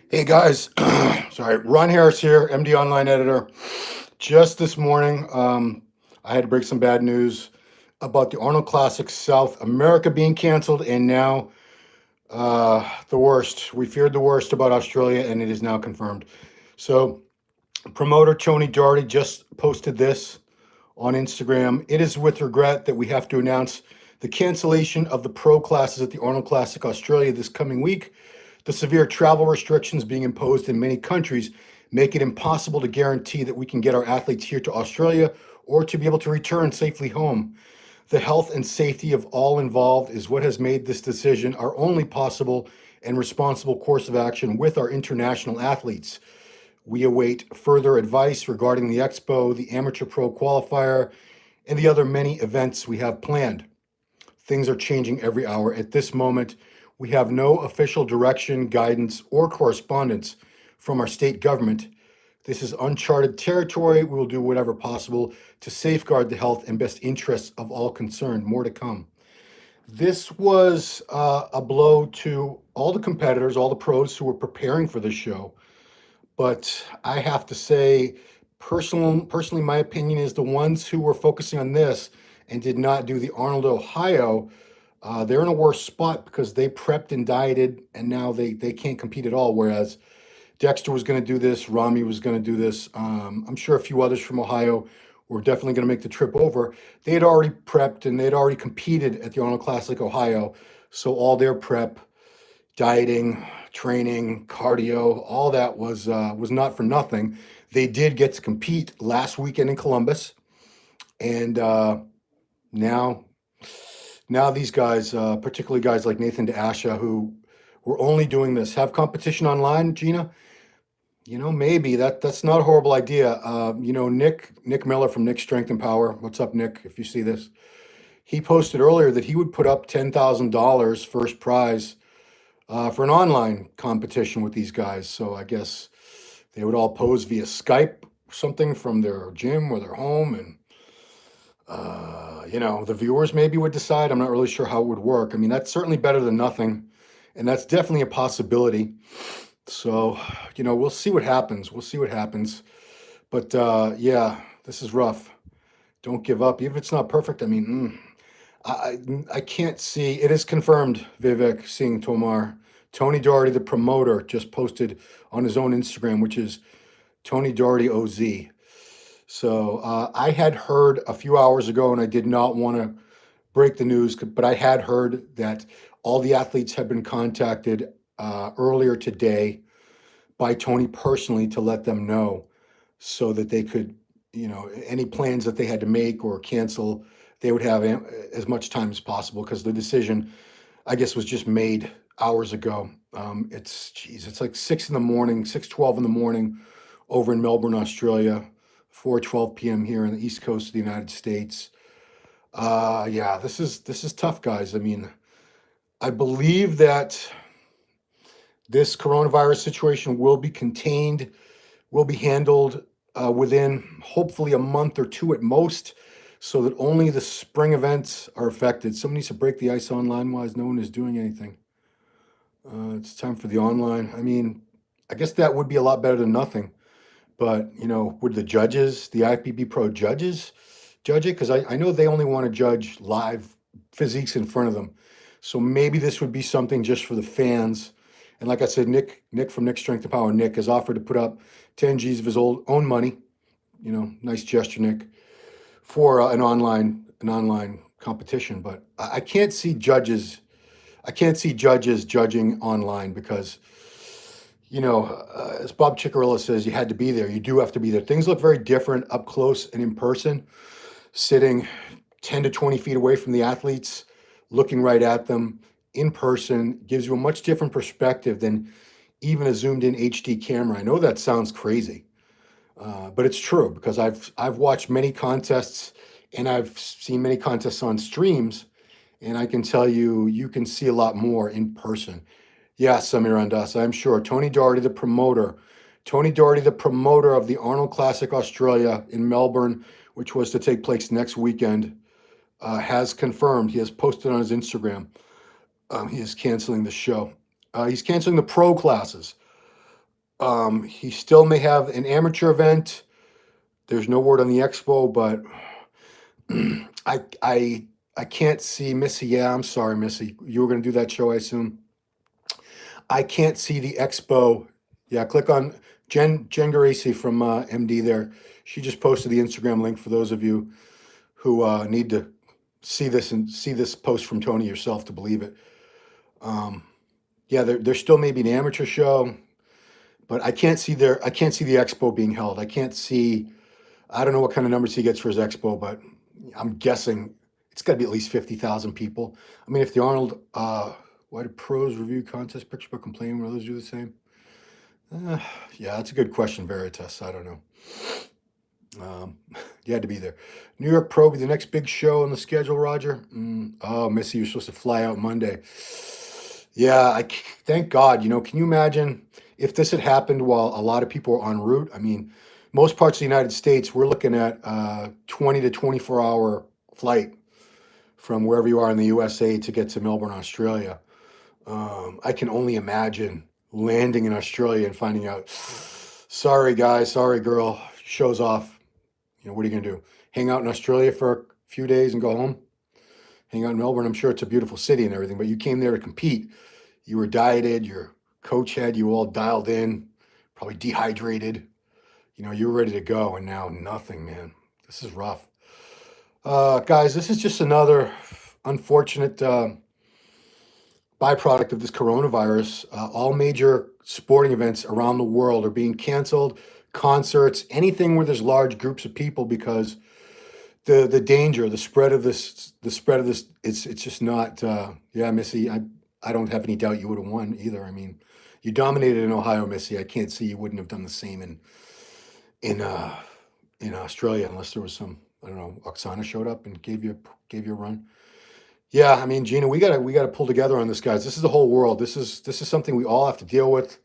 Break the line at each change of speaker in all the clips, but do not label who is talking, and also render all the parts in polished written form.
Hey guys, sorry, Ron Harris here, MD Online Editor. Just this morning, I had to break some bad news about the Arnold Classic South America being canceled, and now the worst. We feared the worst about Australia, and it is now confirmed. So, promoter Tony Doherty just posted this on Instagram. It is with regret that we have to announce the cancellation of the pro classes at the Arnold Classic Australia this coming week. The severe travel restrictions being imposed in many countries make it impossible to guarantee that we can get our athletes here to Australia or to be able to return safely home. The health and safety of all involved is what has made this decision our only possible and responsible course of action with our international athletes. We await further advice regarding the Expo, the Amateur Pro Qualifier, and the other many events we have planned. Things are changing every hour. At this moment, we have no official direction, guidance, or correspondence from our state government. This is uncharted territory. We will do whatever possible to safeguard the health and best interests of all concerned. More to come. This was a blow to all the competitors, all the pros who were preparing for this show. But I have to say, personally, my opinion is the ones who were focusing on this and did not do the Arnold, Ohio, they're in a worse spot because they prepped and dieted, and now they can't compete at all. Whereas Dexter was going to do this, Rami was going to do this. I'm sure a few others from Ohio were definitely going to make the trip over. They had already prepped and they had already competed at the Arnold Classic Ohio, so all their prep, dieting, training, cardio, all that was not for nothing. They did get to compete last weekend in Columbus, and now now these guys, particularly guys like Nathan DeAsha, who were only doing this, have competition online. Gina, maybe that's not a horrible idea. Nick Miller from Nick Strength and Power. What's up, Nick? If you see this, he posted earlier that he would put up $10,000 first prize for an online competition with these guys. So I guess they would all pose via Skype, something from their gym or their home, and the viewers maybe would decide. I'm not really sure how it would work. I mean, that's certainly better than nothing, and that's definitely a possibility. So, we'll see what happens. We'll see what happens. But yeah, this is rough. Don't give up, even if it's not perfect. I mean, I can't see. It is confirmed. Vivek Singh Tomar, Tony Doherty, the promoter, just posted on his own Instagram, which is Tony Doherty OZ. So I had heard a few hours ago, and I did not want to break the news, but I had heard that all the athletes had been contacted earlier today by Tony personally to let them know so that they could, any plans that they had to make or cancel, they would have as much time as possible because the decision, I guess, was just made hours ago. It's like 6 in the morning, 6:12 in the morning over in Melbourne, Australia, 4:12 p.m. here on the East Coast of the United States. Yeah, this is tough, guys. I mean, I believe that this coronavirus situation will be contained, will be handled within hopefully a month or two at most, so that only the spring events are affected. Someone needs to break the ice online wise. No one is doing anything. It's time for the online. I mean, I guess that would be a lot better than nothing. But, would the judges, the IFBB Pro judges, judge it? Because I know they only want to judge live physiques in front of them. So maybe this would be something just for the fans. And like I said, Nick from Nick Strength and Power, Nick has offered to put up 10 G's of his own money. Nice gesture, Nick, for an online competition. But I can't see judges. I can't see judges judging online because as Bob Chicarilla says, you had to be there. You do have to be there. Things look very different up close and in person, sitting 10 to 20 feet away from the athletes, looking right at them in person gives you a much different perspective than even a zoomed in HD camera. I know that sounds crazy, but it's true because I've watched many contests and I've seen many contests on streams, and I can tell you, you can see a lot more in person. Yeah, Samir Andas, I'm sure. Tony Doherty, the promoter. Tony Doherty, the promoter of the Arnold Classic Australia in Melbourne, which was to take place next weekend, has confirmed. He has posted on his Instagram. He is canceling the show. He's canceling the pro classes. He still may have an amateur event. There's no word on the expo, but I can't see Missy. Yeah, I'm sorry, Missy. You were going to do that show, I assume. I can't see the expo. Yeah, click on Jen Giresi from MD there. She just posted the Instagram link for those of you who need to see this and see this post from Tony yourself to believe it. Yeah, there still may be an amateur show, but I can't see the expo being held. I don't know what kind of numbers he gets for his expo, but I'm guessing it's got to be at least 50,000 people. I mean, if the Arnold why do pros review contest picture book complaining when others do the same? Yeah, that's a good question, Veritas. I don't know. You had to be there. New York Pro be the next big show on the schedule, Roger. Oh, Missy, you're supposed to fly out Monday. Yeah, thank God. Can you imagine if this had happened while a lot of people were en route? I mean, most parts of the United States, we're looking at 20 to 24-hour flight from wherever you are in the USA to get to Melbourne, Australia. I can only imagine landing in Australia and finding out, sorry, guy, sorry, girl, show's off. What are you going to do? Hang out in Australia for a few days and go home? Hang out in Melbourne. I'm sure it's a beautiful city and everything, but you came there to compete. You were dieted. Your coach had you all dialed in, probably dehydrated. You were ready to go, and now nothing, man. This is rough. Guys, this is just another unfortunate byproduct of this coronavirus. All major sporting events around the world are being canceled. Concerts, anything where there's large groups of people, because the danger, the spread of this, it's just not. Yeah, Missy, I don't have any doubt you would have won either. I mean, you dominated in Ohio, Missy. I can't see you wouldn't have done the same in Australia, unless there was some, I don't know, Oksana showed up and gave you a run. Yeah, I mean, Gina, we gotta pull together on this, guys. This is the whole world. This is something we all have to deal with.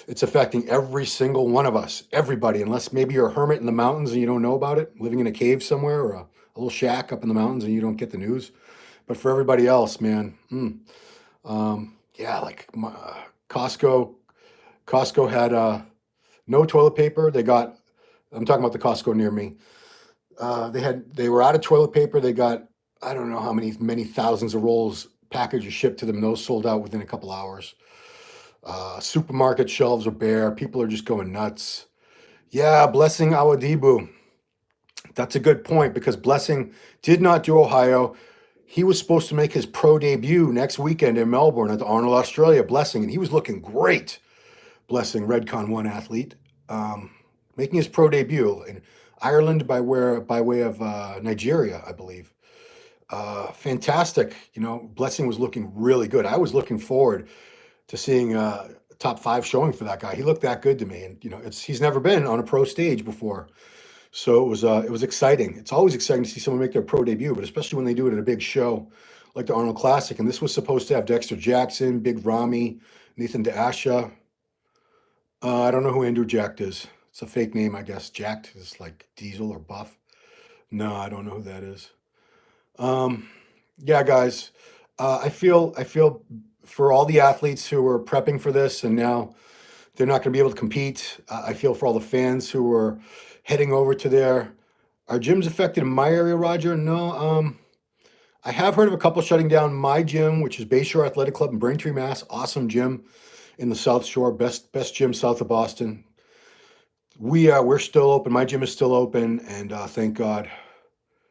It's affecting every single one of us, everybody, unless maybe you're a hermit in the mountains and you don't know about it, living in a cave somewhere or a little shack up in the mountains and you don't get the news. But for everybody else, man, yeah, like Costco had no toilet paper. I'm talking about the Costco near me. They were out of toilet paper. They got, I don't know how many thousands of rolls packages shipped to them. Those sold out within a couple hours. Supermarket shelves are bare. People are just going nuts. Yeah, Blessing Awadibu. That's a good point, because Blessing did not do Ohio. He was supposed to make his pro debut next weekend in Melbourne at the Arnold Australia. Blessing, and he was looking great. Blessing, Redcon 1 athlete, making his pro debut in Ireland by way of Nigeria, I believe. Fantastic. Blessing was looking really good. I was looking forward to seeing a top 5 showing for that guy. He looked that good to me, and he's never been on a pro stage before, so it was exciting. It's always exciting to see someone make their pro debut, but especially when they do it at a big show like the Arnold Classic. And this was supposed to have Dexter Jackson, Big Ramy, Nathan DeAsha. I don't know who Andrew Jacked is. It's a fake name, I guess. Jacked is like Diesel or Buff. No, I don't know who that is. Yeah, guys, I feel for all the athletes who are prepping for this and now they're not going to be able to compete. I feel for all the fans who are heading over to there. Are gyms affected in my area, Roger? No. I have heard of a couple shutting down. My gym, which is Bayshore Athletic Club in Braintree, Mass. Awesome gym in the South Shore, best gym south of Boston. We're still open. My gym is still open, and thank God.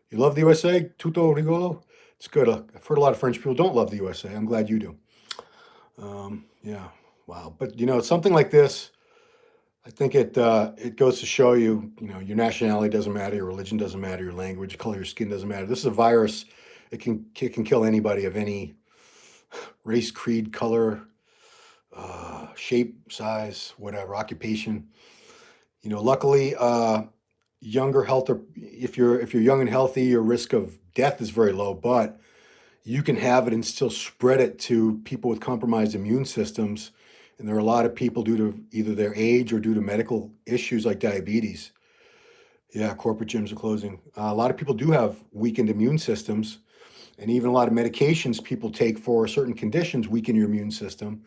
You love the USA? Tutto rigolo? It's good. I've heard a lot of French people don't love the USA. I'm glad you do. Yeah, wow. But something like this, I think it goes to show you, your nationality doesn't matter, your religion doesn't matter, your language, your color, your skin doesn't matter. This is a virus. It can kill anybody of any race, creed, color, shape, size, whatever, occupation. Luckily, younger health, or if you're young and healthy, your risk of death is very low, but you can have it and still spread it to people with compromised immune systems. And there are a lot of people, due to either their age or due to medical issues like diabetes. Yeah, corporate gyms are closing. A lot of people do have weakened immune systems, and even a lot of medications people take for certain conditions weaken your immune system.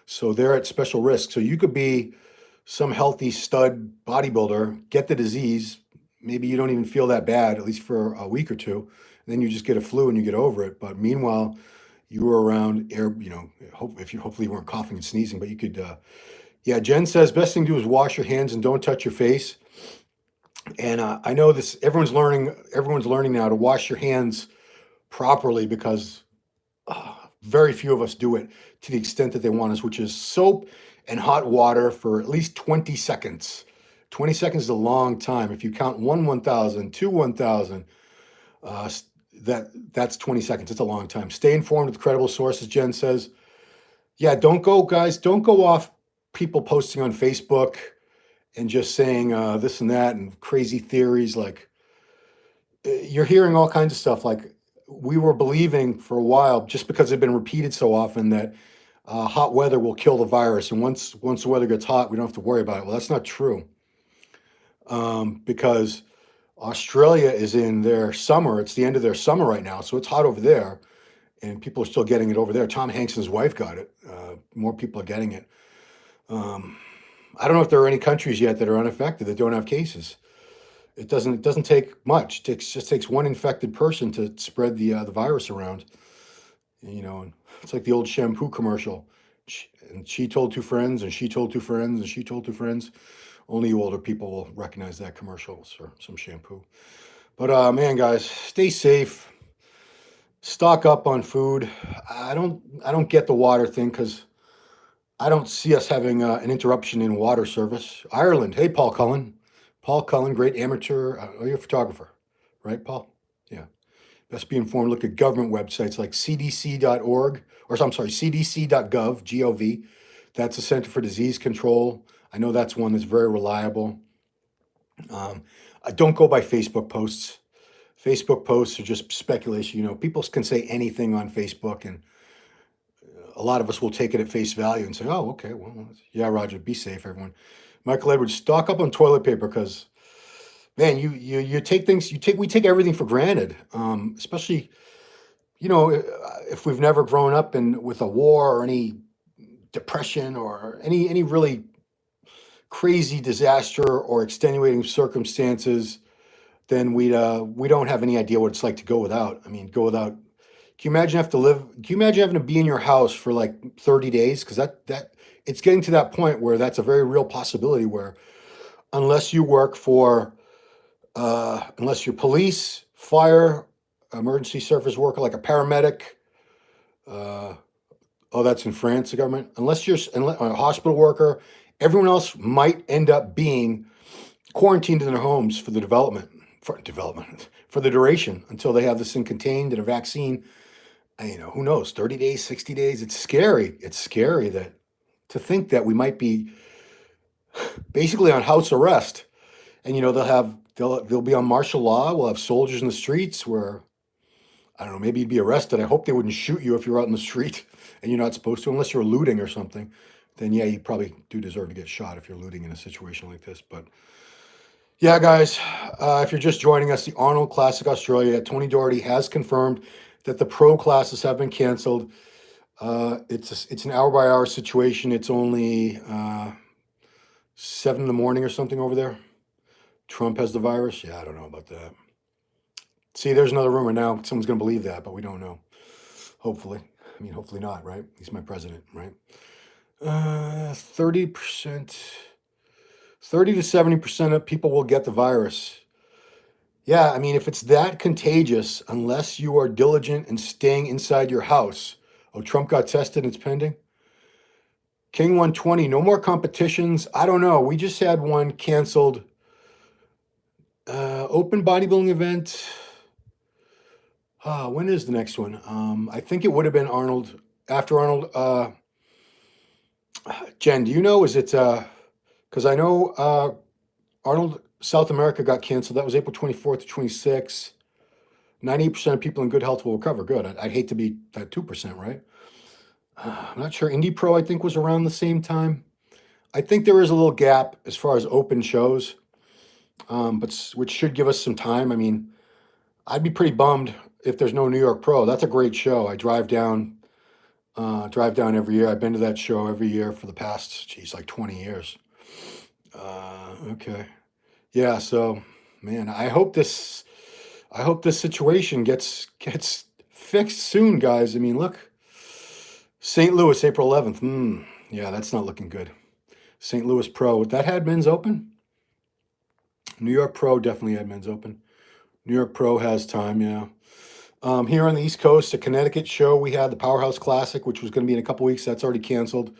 So they're at special risk. So you could be some healthy stud bodybuilder get the disease. Maybe you don't even feel that bad, at least for a week or two. And then you just get a flu and you get over it. But meanwhile, you were around air, hopefully you weren't coughing and sneezing, but you could, yeah, Jen says best thing to do is wash your hands and don't touch your face. And I know this, everyone's learning now to wash your hands properly because very few of us do it to the extent that they want us, which is soap and hot water for at least 20 seconds. 20 seconds is a long time. If you count 1,000, 1,000, that's 20 seconds. It's a long time. Stay informed with credible sources, Jen says. Yeah, don't go off people posting on Facebook and just saying this and that and crazy theories. Like, you're hearing all kinds of stuff. Like, we were believing for a while, just because it's been repeated so often, that hot weather will kill the virus. And once the weather gets hot, we don't have to worry about it. Well, that's not true. Because Australia is in their summer. It's the end of their summer right now. So it's hot over there. And people are still getting it over there. Tom Hanks and his wife got it. More people are getting it. I don't know if there are any countries yet that are unaffected, that don't have cases. It doesn't take much. It just takes one infected person to spread the virus around. And it's like the old shampoo commercial. She told two friends, and she told two friends, and she told two friends. Only you older people will recognize that commercial for some shampoo. But man, guys, stay safe. Stock up on food. I don't get the water thing because I don't see us having an interruption in water service. Ireland. Hey, Paul Cullen. Paul Cullen, great amateur. You're a photographer, right, Paul? Yeah. Best be informed. Look at government websites like cdc.org, or I'm sorry, cdc.gov, G-O-V. That's the Center for Disease Control. I know that's one that's very reliable. I don't go by Facebook posts. Facebook posts are just speculation. People can say anything on Facebook, and a lot of us will take it at face value and say, oh, okay, well, yeah, Roger, be safe, everyone. Michael Edwards, stock up on toilet paper because, man, you take things, we take everything for granted, especially, if we've never grown up with a war or any depression or any really crazy disaster or extenuating circumstances, then we don't have any idea what it's like to go without. I mean, go without. Can you imagine having to be in your house for like 30 days? Because that it's getting to that point where that's a very real possibility where unless you work for, unless you're police, fire, emergency service worker, like a paramedic, that's in France, the government, unless you're a hospital worker, everyone else might end up being quarantined in their homes for the for the duration until they have this thing contained and a vaccine. And, who knows, 30 days, 60 days. It's scary. It's scary to think that we might be basically on house arrest. And, they'll be on martial law. We'll have soldiers in the streets where, I don't know, maybe you'd be arrested. I hope they wouldn't shoot you if you're out in the street and you're not supposed to, unless you're looting or something. Then, yeah, you probably do deserve to get shot if you're looting in a situation like this. But yeah, guys, if you're just joining us, the Arnold Classic Australia, Tony Doherty has confirmed that the pro classes have been canceled. It's an hour-by-hour situation. It's only 7 in the morning or something over there. Trump has the virus. Yeah, I don't know about that. See, there's another rumor now. Someone's going to believe that, but we don't know. Hopefully. I mean, hopefully not, right? He's my president, right? 30%, 30 to 70% of people will get the virus. Yeah, I mean, if it's that contagious, unless you are diligent and staying inside your house. Oh, Trump got tested and it's pending? King 120, no more competitions. I don't know. We just had one canceled. Open bodybuilding event. When is the next one? I think it would have been Arnold. After Arnold. Jen, do you know? Is it... Because I know Arnold South America got canceled. That was April 24th to 26th. 98% of people in good health will recover. Good. I'd hate to be that 2%, right? I'm not sure. Indie Pro, I think, was around the same time. I think there is a little gap as far as open shows, but which should give us some time. I mean, I'd be pretty bummed if there's no New York Pro. That's a great show. I drive down every year. I've been to that show every year for the past, like 20 years. Okay. Yeah. So, man, I hope this situation gets fixed soon, guys. I mean, look, St. Louis, April 11th. Yeah, that's not looking good. St. Louis Pro, that had men's open. New York Pro definitely had men's open. New York Pro has time, yeah. Here on the East Coast, a Connecticut show, we had the Powerhouse Classic, which was going to be in a couple weeks. That's already canceled.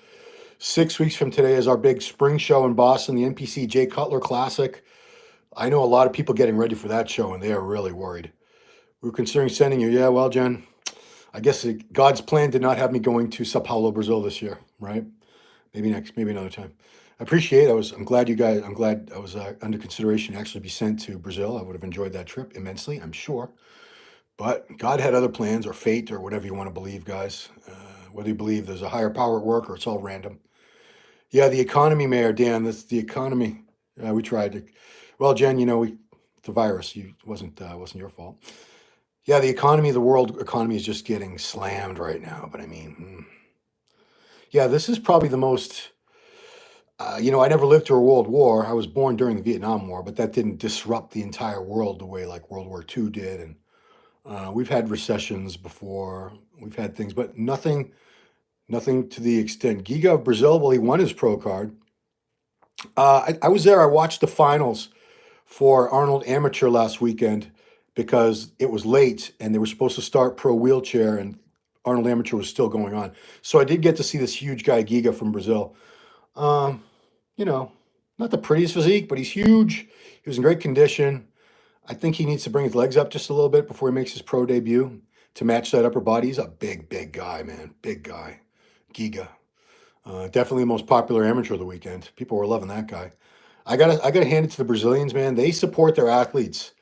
6 weeks from today is our big spring show in Boston, the NPC Jay Cutler Classic. I know a lot of people getting ready for that show, and they are really worried. We were considering sending you. Yeah, well, Jen, I guess God's plan did not have me going to Sao Paulo, Brazil this year, right? Maybe another time. I appreciate. I'm glad you guys. I'm glad I was under consideration to actually be sent to Brazil. I would have enjoyed that trip immensely, I'm sure. But God had other plans, or fate, or whatever you want to believe, guys. Whether you believe there's a higher power at work or it's all random. Yeah, the economy, Mayor Dan. That's the economy. We tried to. Well, Jen, the virus. Wasn't your fault. Yeah, the economy, the world economy is just getting slammed right now. But I mean, yeah, this is probably the most. I never lived through a world war. I was born during the Vietnam War, but that didn't disrupt the entire world the way like World War II did. And we've had recessions before. We've had things, but nothing to the extent. Giga of Brazil, well, he won his pro card. I was there. I watched the finals for Arnold Amateur last weekend because it was late and they were supposed to start pro wheelchair and Arnold Amateur was still going on. So I did get to see this huge guy, Giga from Brazil. Um, not the prettiest physique, but he's huge. He was in great condition. I think he needs to bring his legs up just a little bit before he makes his pro debut to match that upper body. He's a big guy, man. Big guy. Giga. Definitely the most popular amateur of the weekend. People were loving that guy. I gotta hand it to the Brazilians, man. They support their athletes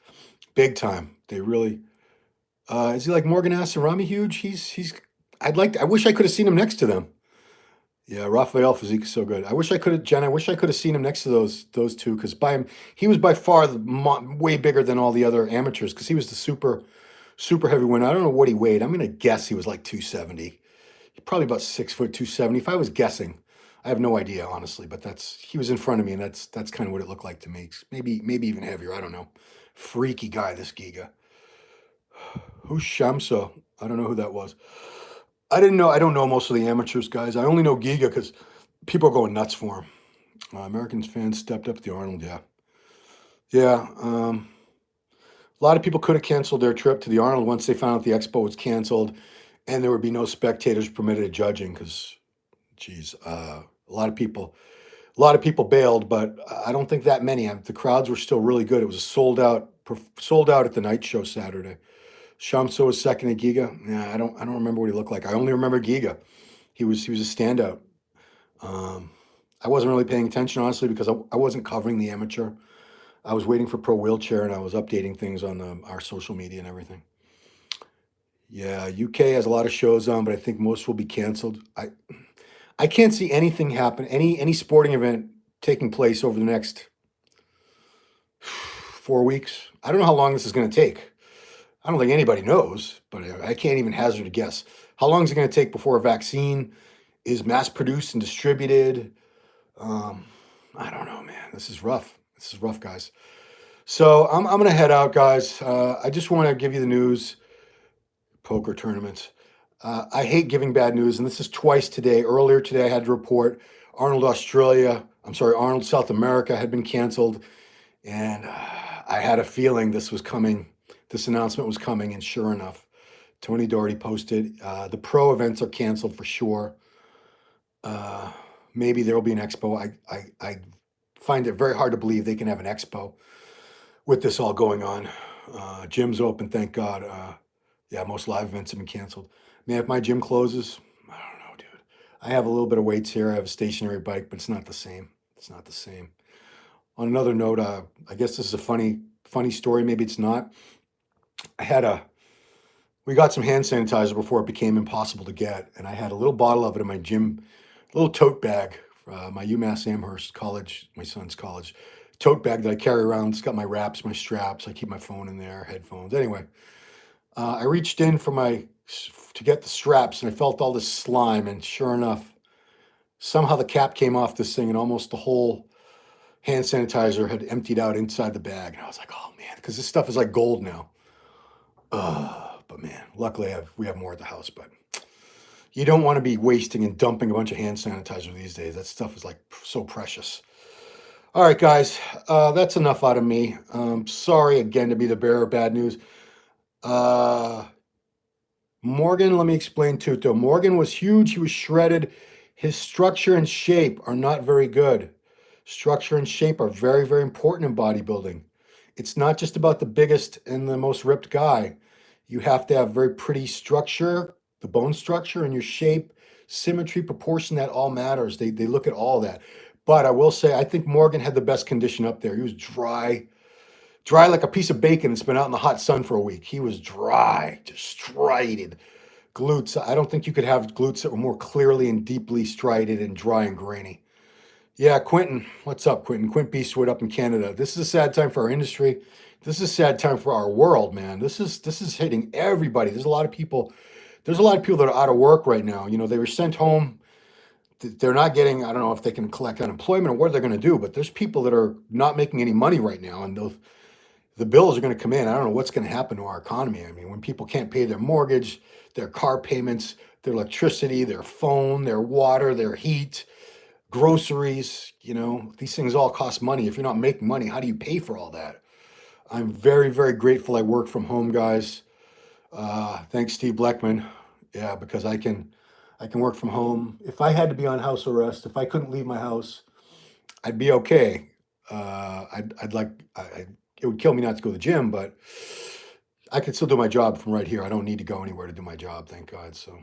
big time. They really. Is he like Morgan Asarami huge? He's. I wish I could have seen him next to them. Yeah, Rafael physique is so good. I wish I could have, Jen. I wish I could have seen him next to those two because by him, he was by far way bigger than all the other amateurs because he was the super heavy winner. I don't know what he weighed. I'm gonna guess he was like 270, probably about 6 foot 270. If I was guessing, I have no idea honestly, but he was in front of me, and that's kind of what it looked like to me. Maybe even heavier. I don't know. Freaky guy, this Giga. Who's Shamso? I don't know who that was. I didn't know. I don't know most of the amateurs, guys. I only know Giga because people are going nuts for him. Americans fans stepped up to the Arnold. Yeah. A lot of people could have canceled their trip to the Arnold once they found out the expo was canceled, and there would be no spectators permitted at judging. Because, geez, a lot of people bailed, but I don't think that many. The crowds were still really good. It was a sold out at the night show Saturday. Shamso was second at Giga. Yeah, I don't remember what he looked like. I only remember Giga. He was a standout. I wasn't really paying attention honestly because I wasn't covering the amateur. I was waiting for Pro Wheelchair and I was updating things on our social media and everything. Yeah, UK has a lot of shows on, but I think most will be canceled. I can't see anything happen, any sporting event taking place over the next 4 weeks. I don't know how long this is going to take. I don't think anybody knows, but I can't even hazard a guess. How long is it going to take before a vaccine is mass produced and distributed? I don't know, man. This is rough. This is rough, guys. So I'm going to head out, guys. I just want to give you the news. Poker tournaments. I hate giving bad news, and this is twice today. Earlier today, I had to report Arnold South America had been canceled, and I had a feeling this was coming. This announcement was coming, and sure enough, Tony Doherty posted the pro events are canceled for sure. Maybe there will be an expo. I find it very hard to believe they can have an expo with this all going on. Gym's open, thank God. Yeah, most live events have been canceled. Man, if my gym closes, I don't know, dude. I have a little bit of weights here. I have a stationary bike, but it's not the same. It's not the same. On another note, I guess this is a funny story. Maybe it's not. We got some hand sanitizer before it became impossible to get, and I had a little bottle of it in my gym, a little tote bag, my UMass Amherst college, my son's college, tote bag that I carry around. It's got my wraps, my straps. I keep my phone in there, headphones. Anyway, I reached in to get the straps, and I felt all this slime, and sure enough, somehow the cap came off this thing, and almost the whole hand sanitizer had emptied out inside the bag. And I was like, oh man, because this stuff is like gold now. But man, luckily we have more at the house, but you don't want to be wasting and dumping a bunch of hand sanitizer these days. That stuff is like so precious. All right, guys, that's enough out of me. Sorry again to be the bearer of bad news. Morgan, let me explain too. Though Morgan was huge, he was shredded. His structure and shape are not very good. Structure and shape are very, very important in bodybuilding. It's not just about the biggest and the most ripped guy. You have to have very pretty structure, the bone structure, and your shape, symmetry, proportion. That all matters. They look at all that. But I will say, I think Morgan had the best condition up there. He was dry like a piece of bacon that's been out in the hot sun for a week. He was dry, just striated. Glutes. I don't think you could have glutes that were more clearly and deeply striated and dry and grainy. Yeah, Quentin. What's up, Quentin? Quint Beastwood up in Canada. This is a sad time for our industry. This is a sad time for our world, man. This is hitting everybody. There's a lot of people that are out of work right now. You know, they were sent home. They're not getting, I don't know if they can collect unemployment or what they're going to do, but there's people that are not making any money right now, and the bills are going to come in. I don't know what's going to happen to our economy. I mean, when people can't pay their mortgage, their car payments, their electricity, their phone, their water, their heat, groceries, you know, these things all cost money. If you're not making money, how do you pay for all that? I'm very, very grateful I work from home, guys. Thanks, Steve Bleckman. Yeah, because I can work from home. If I had to be on house arrest, if I couldn't leave my house, I'd be okay. It would kill me not to go to the gym, but I could still do my job from right here. I don't need to go anywhere to do my job, thank God. So,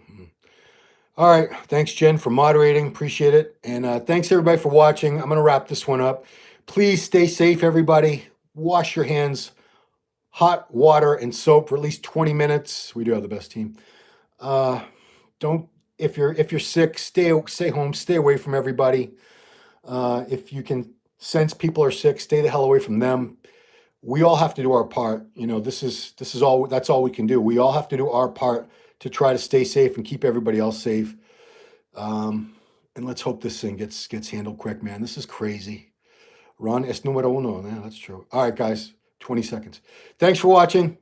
all right. Thanks, Jen, for moderating. Appreciate it. And thanks, everybody, for watching. I'm going to wrap this one up. Please stay safe, everybody. Wash your hands. Hot water and soap for at least 20 minutes. We do have the best team. Don't if you're sick, stay home. Stay away from everybody. If you can sense people are sick, stay the hell away from them. We all have to do our part. You know, that's all we can do. We all have to do our part to try to stay safe and keep everybody else safe. And let's hope this thing gets handled quick, man. This is crazy. Ron es número uno. Yeah, that's true. All right, guys, 20 seconds. Thanks for watching.